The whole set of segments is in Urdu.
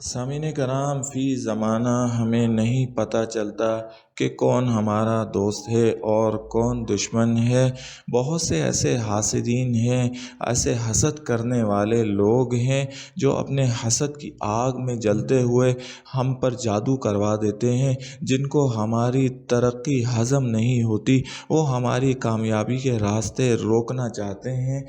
سامعین کرام، فی زمانہ ہمیں نہیں پتہ چلتا کہ کون ہمارا دوست ہے اور کون دشمن ہے۔ بہت سے ایسے حاسدین ہیں، ایسے حسد کرنے والے لوگ ہیں جو اپنے حسد کی آگ میں جلتے ہوئے ہم پر جادو کروا دیتے ہیں۔ جن کو ہماری ترقی ہضم نہیں ہوتی، وہ ہماری کامیابی کے راستے روکنا چاہتے ہیں،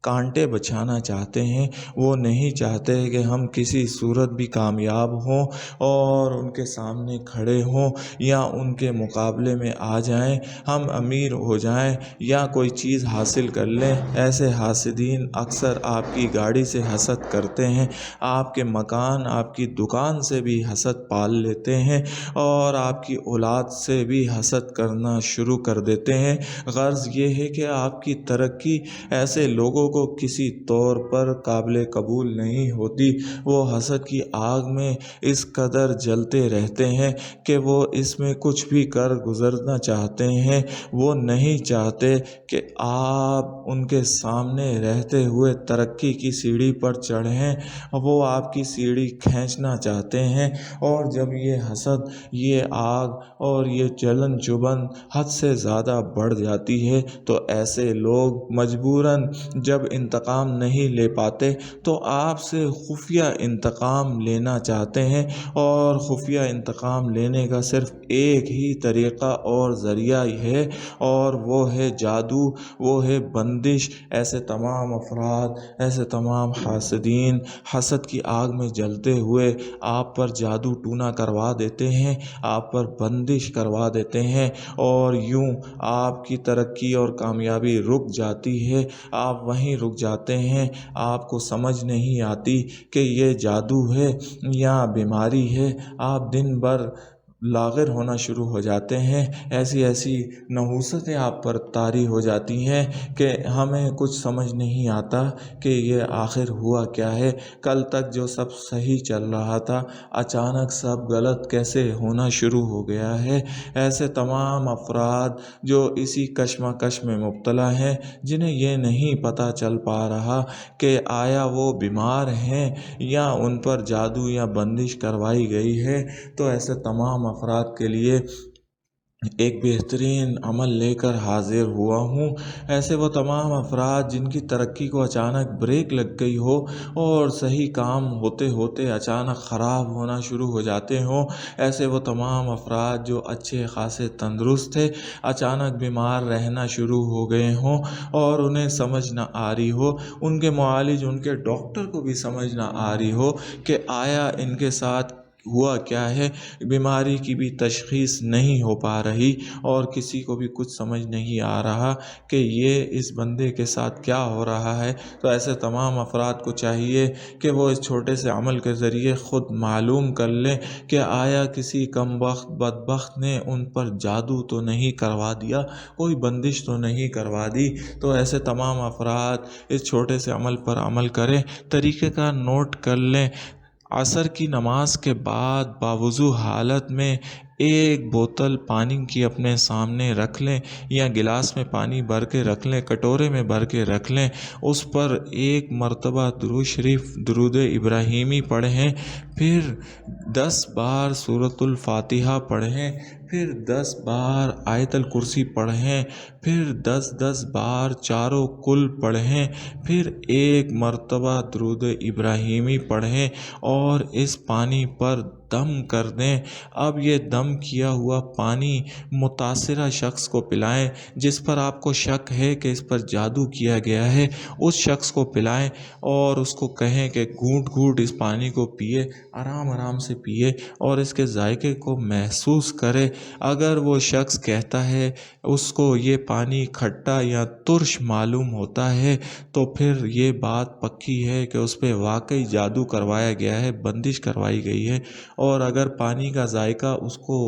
کانٹے بچھانا چاہتے ہیں۔ وہ نہیں چاہتے کہ ہم کسی صورت بھی کامیاب ہوں اور ان کے سامنے کھڑے ہوں یا ان کے مقابلے میں آ جائیں، ہم امیر ہو جائیں یا کوئی چیز حاصل کر لیں۔ ایسے حاسدین اکثر آپ کی گاڑی سے حسد کرتے ہیں، آپ کے مکان، آپ کی دکان سے بھی حسد پال لیتے ہیں اور آپ کی اولاد سے بھی حسد کرنا شروع کر دیتے ہیں۔ غرض یہ ہے کہ آپ کی ترقی ایسے لوگوں کو کسی طور پر قابل قبول نہیں ہوتی۔ وہ حسد کی آگ میں اس قدر جلتے رہتے ہیں کہ وہ اس میں کچھ بھی کر گزرنا چاہتے ہیں۔ وہ نہیں چاہتے کہ آپ ان کے سامنے رہتے ہوئے ترقی کی سیڑھی پر چڑھیں، وہ آپ کی سیڑھی کھینچنا چاہتے ہیں۔ اور جب یہ حسد، یہ آگ اور یہ جلن جبن حد سے زیادہ بڑھ جاتی ہے تو ایسے لوگ مجبوراً جب انتقام نہیں لے پاتے تو آپ سے خفیہ انتقام لینا چاہتے ہیں، اور خفیہ انتقام لینے کا صرف ایک ہی طریقہ اور ذریعہ ہے، اور وہ ہے جادو، وہ ہے بندش۔ ایسے تمام افراد، ایسے تمام حاسدین حسد کی آگ میں جلتے ہوئے آپ پر جادو ٹونا کروا دیتے ہیں، آپ پر بندش کروا دیتے ہیں، اور یوں آپ کی ترقی اور کامیابی رک جاتی ہے۔ آپ وہیں رک جاتے ہیں۔ آپ کو سمجھ نہیں آتی کہ یہ جادو ہے یا بیماری ہے۔ آپ دن بھر لاغر ہونا شروع ہو جاتے ہیں۔ ایسی ایسی نحوستیں آپ پر طاری ہو جاتی ہیں کہ ہمیں کچھ سمجھ نہیں آتا کہ یہ آخر ہوا کیا ہے۔ کل تک جو سب صحیح چل رہا تھا، اچانک سب غلط کیسے ہونا شروع ہو گیا ہے۔ ایسے تمام افراد جو اسی کشمکش میں مبتلا ہیں، جنہیں یہ نہیں پتہ چل پا رہا کہ آیا وہ بیمار ہیں یا ان پر جادو یا بندش کروائی گئی ہے، تو ایسے تمام افراد کے لیے ایک بہترین عمل لے کر حاضر ہوا ہوں۔ ایسے وہ تمام افراد جن کی ترقی کو اچانک بریک لگ گئی ہو اور صحیح کام ہوتے ہوتے اچانک خراب ہونا شروع ہو جاتے ہوں، ایسے وہ تمام افراد جو اچھے خاصے تندرست تھے، اچانک بیمار رہنا شروع ہو گئے ہوں اور انہیں سمجھ نہ آ رہی ہو، ان کے معالج، ان کے ڈاکٹر کو بھی سمجھ نہ آ رہی ہو کہ آیا ان کے ساتھ ہوا کیا ہے۔ بیماری کی بھی تشخیص نہیں ہو پا رہی اور کسی کو بھی کچھ سمجھ نہیں آ رہا کہ یہ اس بندے کے ساتھ کیا ہو رہا ہے۔ تو ایسے تمام افراد کو چاہیے کہ وہ اس چھوٹے سے عمل کے ذریعے خود معلوم کر لیں کہ آیا کسی کم بخت بدبخت نے ان پر جادو تو نہیں کروا دیا، کوئی بندش تو نہیں کروا دی۔ تو ایسے تمام افراد اس چھوٹے سے عمل پر عمل کریں، طریقہ کا نوٹ کر لیں۔ عصر کی نماز کے بعد باوضو حالت میں ایک بوتل پانی کی اپنے سامنے رکھ لیں یا گلاس میں پانی بھر کے رکھ لیں، کٹورے میں بھر کے رکھ لیں، اس پر ایک مرتبہ درود شریف، درود ابراہیمی پڑھیں، پھر 10 بار سورۃ الفاتحہ پڑھیں، پھر 10 بار آیت الکرسی پڑھیں، پھر 10 بار چاروں کل پڑھیں، پھر ایک مرتبہ درود ابراہیمی پڑھیں اور اس پانی پر دم کر دیں۔ اب یہ دم کیا ہوا پانی متاثرہ شخص کو پلائیں، جس پر آپ کو شک ہے کہ اس پر جادو کیا گیا ہے، اس شخص کو پلائیں اور اس کو کہیں کہ گھونٹ گھونٹ اس پانی کو پیے، آرام آرام سے پیے اور اس کے ذائقے کو محسوس کرے۔ اگر وہ شخص کہتا ہے اس کو یہ پانی کھٹا یا ترش معلوم ہوتا ہے، تو پھر یہ بات پکی ہے کہ اس پہ واقعی جادو کروایا گیا ہے، بندش کروائی گئی ہے۔ اور اگر پانی کا ذائقہ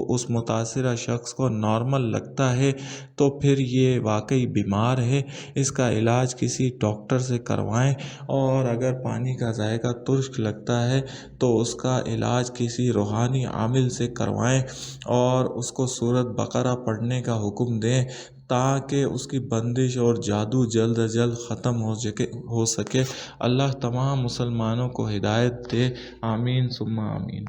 اس متاثرہ شخص کو نارمل لگتا ہے تو پھر یہ واقعی بیمار ہے، اس کا علاج کسی ڈاکٹر سے کروائیں۔ اور اگر پانی کا ذائقہ ترش لگتا ہے تو اس کا علاج کسی روحانی عامل سے کروائیں اور اس کو سورۃ بقرہ پڑھنے کا حکم دیں تاکہ اس کی بندش اور جادو جلد از جلد ختم ہو سکے۔ اللہ تمام مسلمانوں کو ہدایت دے، آمین ثم آمین۔